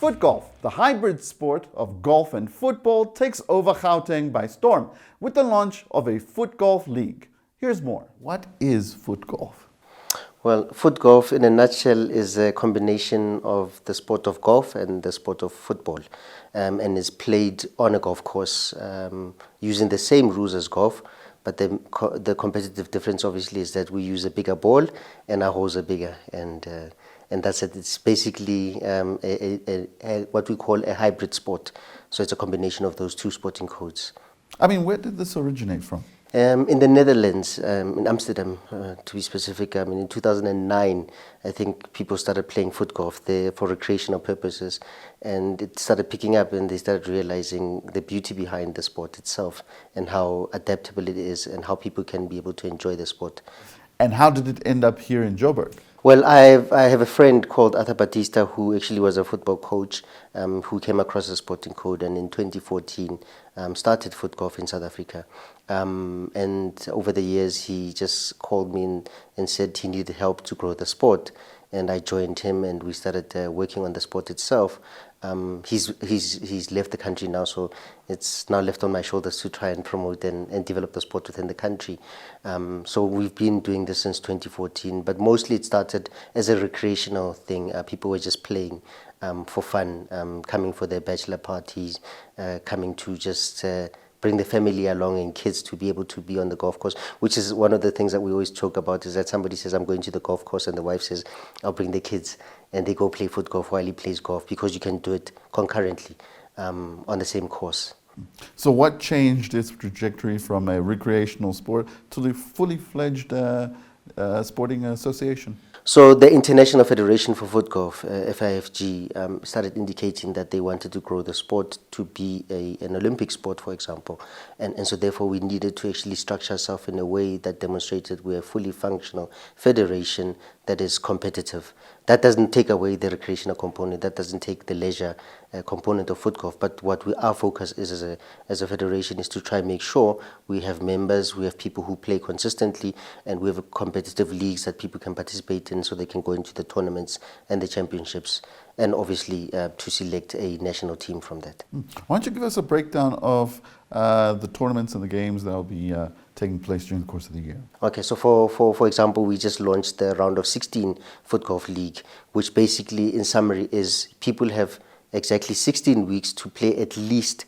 Footgolf, the hybrid sport of golf and football, takes over Gauteng by storm with the launch of a Footgolf league. Here's more. What is Footgolf? Well, Footgolf in a nutshell is a combination of the sport of golf and the sport of football, and is played on a golf course using the same rules as golf, but the competitive difference obviously is that we use a bigger ball and our holes are bigger, and that's it. It's basically what we call a hybrid sport. So it's a combination of those two sporting codes. I mean, where did this originate from? In the Netherlands, in Amsterdam, to be specific. I mean, in 2009, I think people started playing foot golf there for recreational purposes, and it started picking up, and they started realizing the beauty behind the sport itself and how adaptable it is and how people can be able to enjoy the sport. And how did it end up here in Joburg? Well, I have a friend called Arthur Batista who actually was a football coach who came across the sporting code, and in 2014 started Footgolf in South Africa. And over the years he just called me and said he needed help to grow the sport, and I joined him and we started working on the sport itself. He's left the country now, so it's now left on my shoulders to try and promote and develop the sport within the country. So we've been doing this since 2014, but mostly it started as a recreational thing. People were just playing for fun, coming for their bachelor parties, coming to just bring the family along and kids to be able to be on the golf course, which is one of the things that we always joke about, is that somebody says, I'm going to the golf course, and the wife says, I'll bring the kids, and they go play foot golf while he plays golf, because you can do it concurrently on the same course. So what changed its trajectory from a recreational sport to the fully fledged sporting association? So the International Federation for Footgolf, FIFG, started indicating that they wanted to grow the sport to be an Olympic sport, for example. And so therefore we needed to actually structure ourselves in a way that demonstrated we're a fully functional federation that is competitive. That doesn't take away the recreational component, that doesn't take the leisure component of Footgolf, but what our focus is as a federation is to try and make sure we have members, we have people who play consistently, and we have competitive leagues that people can participate in so they can go into the tournaments and the championships, and obviously to select a national team from that. Why don't you give us a breakdown of the tournaments and the games that will be taking place during the course of the year? Okay, so for example, we just launched the round of 16 Footgolf League, which basically in summary is people have exactly 16 weeks to play at least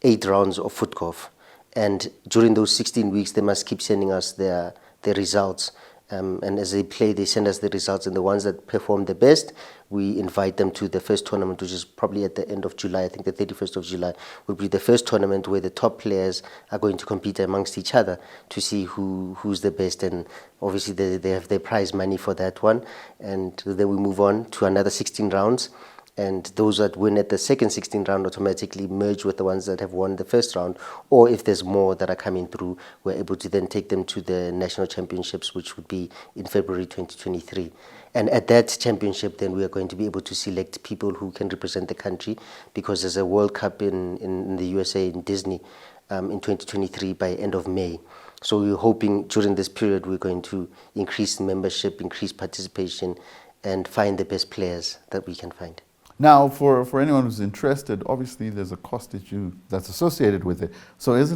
8 rounds of Footgolf, and during those 16 weeks they must keep sending us their results. And as they play, they send us the results, and the ones that perform the best, we invite them to the first tournament, which is probably at the end of July. I think the 31st of July will be the first tournament where the top players are going to compete amongst each other to see who's the best, and obviously they have their prize money for that one. And then we move on to another 16 rounds. And those that win at the second 16th round automatically merge with the ones that have won the first round. Or if there's more that are coming through, we're able to then take them to the national championships, which would be in February 2023. And at that championship, then we are going to be able to select people who can represent the country, because there's a World Cup in the USA, in Disney, in 2023 by end of May. So we're hoping during this period we're going to increase membership, increase participation, and find the best players that we can find. Now, for anyone who's interested, obviously there's a cost that's associated with it. So is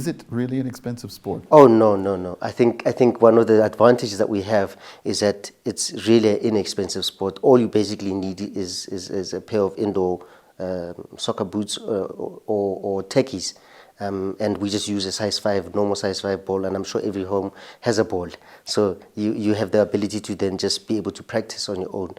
it really an expensive sport? Oh, no. I think one of the advantages that we have is that it's really an inexpensive sport. All you basically need is a pair of indoor soccer boots or techies. And we just use a size 5, normal size 5 ball, and I'm sure every home has a ball. So you have the ability to then just be able to practice on your own.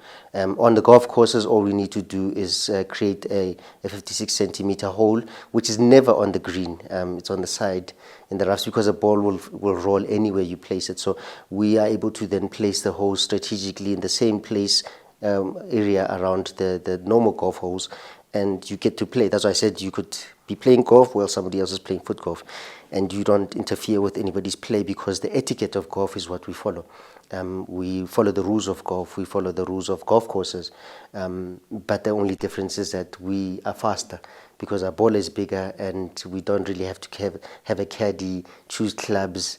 On the golf courses, all we need to do is create a 56 centimeter hole, which is never on the green. It's on the side in the roughs, because the ball will roll anywhere you place it. So we are able to then place the hole strategically in the same place area around the normal golf holes, and you get to play. That's why I said you could be playing golf while somebody else is playing foot golf, and you don't interfere with anybody's play, because the etiquette of golf is what we follow. We follow the rules of golf, we follow the rules of golf courses, but the only difference is that we are faster, because our ball is bigger, and we don't really have to have a caddy, choose clubs,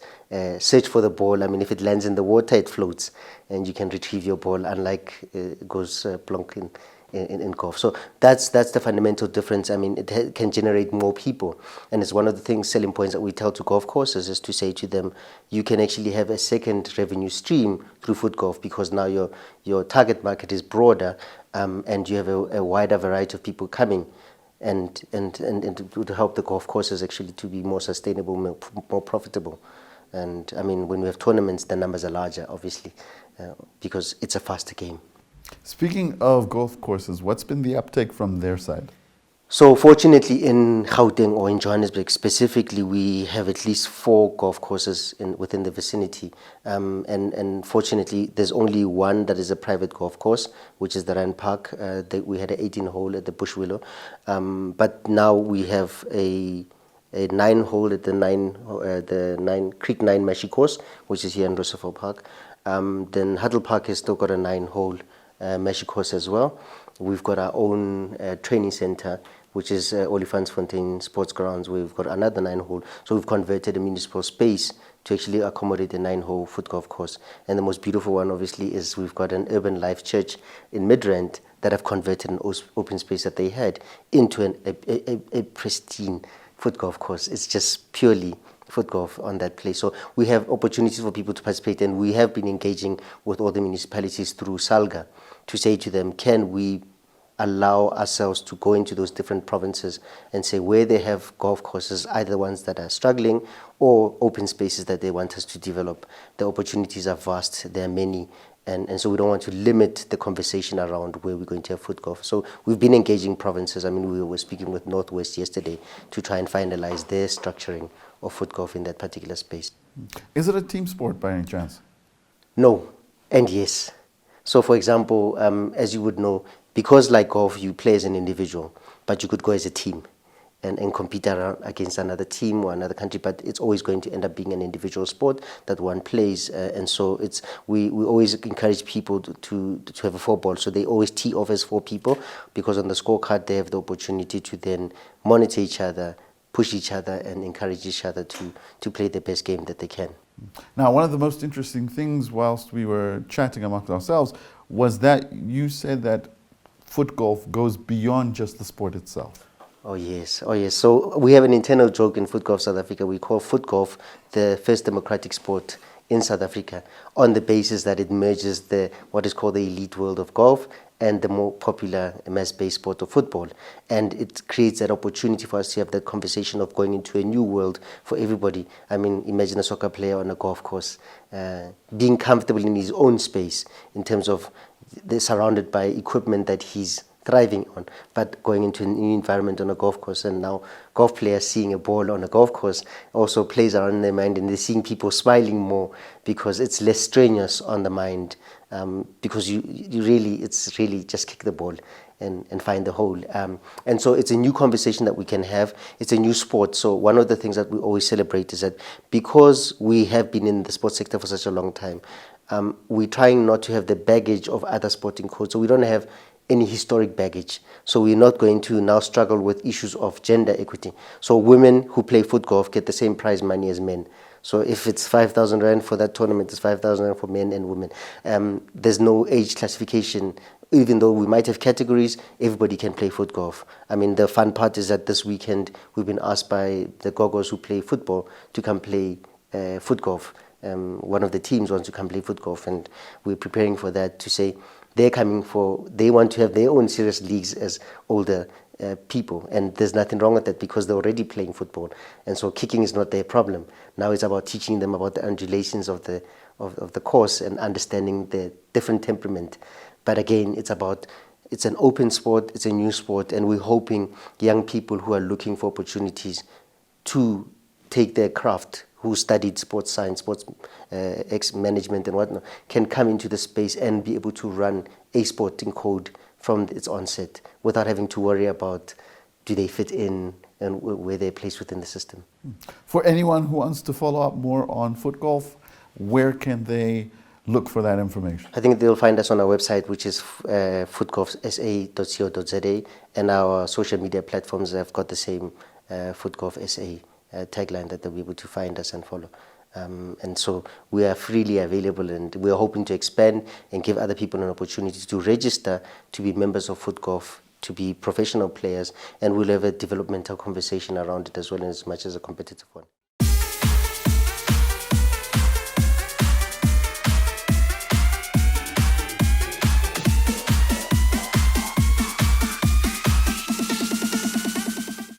search for the ball. I mean, if it lands in the water, it floats, and you can retrieve your ball, unlike it goes plonk in golf. So that's the fundamental difference. I mean, it can generate more people, and it's one of the selling points that we tell to golf courses is to say to them, you can actually have a second revenue stream through Footgolf because now your target market is broader, and you have a wider variety of people coming. And to help the golf courses actually to be more sustainable, more profitable. And I mean, when we have tournaments, the numbers are larger, obviously, because it's a faster game. Speaking of golf courses, what's been the uptake from their side? So fortunately in Gauteng or in Johannesburg specifically, we have at least 4 golf courses within the vicinity. And fortunately, there's only one that is a private golf course, which is the Rand Park. We had an 18-hole at the Bush Willow. But now we have a 9-hole at the Creek 9 Mashi course, which is here in Roosevelt Park. Then Huddle Park has still got a 9-hole Mashi course as well. We've got our own training center, which is Olifantsfontein Sports Grounds. We've got another 9-hole. So we've converted a municipal space to actually accommodate a 9-hole foot golf course. And the most beautiful one, obviously, is we've got an Urban Life Church in Midrand that have converted an open space that they had into a pristine foot golf course. It's just purely foot golf on that place. So we have opportunities for people to participate, and we have been engaging with all the municipalities through SALGA to say to them, can we allow ourselves to go into those different provinces and say where they have golf courses, either ones that are struggling or open spaces that they want us to develop. The opportunities are vast, there are many, and so we don't want to limit the conversation around where we're going to have foot golf. So we've been engaging provinces. I mean, we were speaking with Northwest yesterday to try and finalize their structuring of foot golf in that particular space. Is it a team sport by any chance? No, and yes. So for example, as you would know, because like golf, you play as an individual, but you could go as a team and compete around against another team or another country, but it's always going to end up being an individual sport that one plays. And so we always encourage people to have a 4-ball. So they always tee off as 4 people, because on the scorecard, they have the opportunity to then monitor each other, push each other, and encourage each other to play the best game that they can. Now, one of the most interesting things whilst we were chatting amongst ourselves was that you said that foot golf goes beyond just the sport itself. Oh yes. So we have an internal joke in Foot Golf South Africa. We call foot golf the first democratic sport in South Africa, on the basis that it merges what is called the elite world of golf and the more popular mass-based sport of football. And it creates that opportunity for us to have that conversation of going into a new world for everybody. I mean, imagine a soccer player on a golf course, being comfortable in his own space in terms of they're surrounded by equipment that he's thriving on, but going into a new environment on a golf course. And now golf players seeing a ball on a golf course also plays around in their mind, and they're seeing people smiling more because it's less strenuous on the mind, because it's really just kick the ball and find the hole. And so it's a new conversation that we can have. It's a new sport. So one of the things that we always celebrate is that because we have been in the sports sector for such a long time, we're trying not to have the baggage of other sporting codes. So we don't have any historic baggage. So we're not going to now struggle with issues of gender equity. So women who play foot golf get the same prize money as men. So if it's 5,000 Rand for that tournament, it's 5,000 Rand for men and women. There's no age classification. Even though we might have categories, everybody can play foot golf. I mean, the fun part is that this weekend we've been asked by the Gogos who play football to come play foot golf. One of the teams wants to come play foot golf, and we're preparing for that, to say they want to have their own serious leagues as older people, and there's nothing wrong with that because they're already playing football, and so kicking is not their problem. Now it's about teaching them about the undulations of the course and understanding the different temperament. But again, it's an open sport, it's a new sport, and we're hoping young people who are looking for opportunities to take their craft, who studied sports science, sports management and whatnot, can come into the space and be able to run a sporting code from its onset without having to worry about do they fit in and where they're placed within the system. For anyone who wants to follow up more on foot golf, where can they look for that information? I think they'll find us on our website, which is footgolfsa.co.za, and our social media platforms have got the same Footgolf SA tagline that they'll be able to find us and follow. And so we are freely available, and we are hoping to expand and give other people an opportunity to register to be members of Footgolf, to be professional players, and we'll have a developmental conversation around it as well as much as a competitive one.